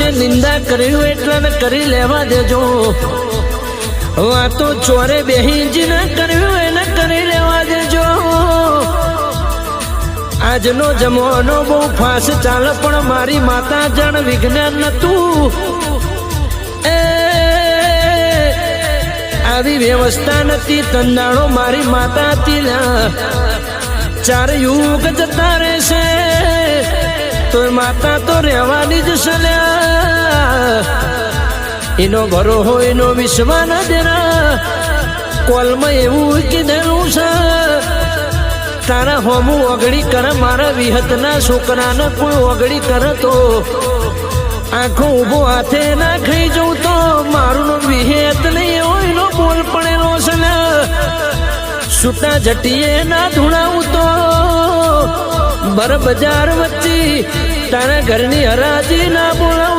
માણસે નિંદા કર્યું એટલે ને કરી લેવા દેજો વાતો ચોરે બેહી જ ન કર્યું એને કરી લેવા દેજો આજનો જમાનો બહુ ફાસ ચાલે પણ મારી માતા જણ વિજ્ઞાન નતું આવી વ્યવસ્થા નથી તંદાળો મારી માતા હતી 4 યુગ જતા રહેશે તો માતા તો રહેવાની જ સલ્યા એનો ઘરો હોય એનો વિશ્વાસ ન દેના કોલમાં એવું કીધેલું છે તારા હોમું ઓગળી કરે મારા વિહતના છોકરાને કોઈ ઓગળી કરે તો આંખો ઊભો હાથે ના ખાઈ જવું તો મારું વિહેત નહીં એવો એનો બોલ પડેલો છે ને છૂટા જટીએ ના ધૂણાવું તો બર બજાર વચ્ચે તારા ઘરની હરાજી ના બોલાવું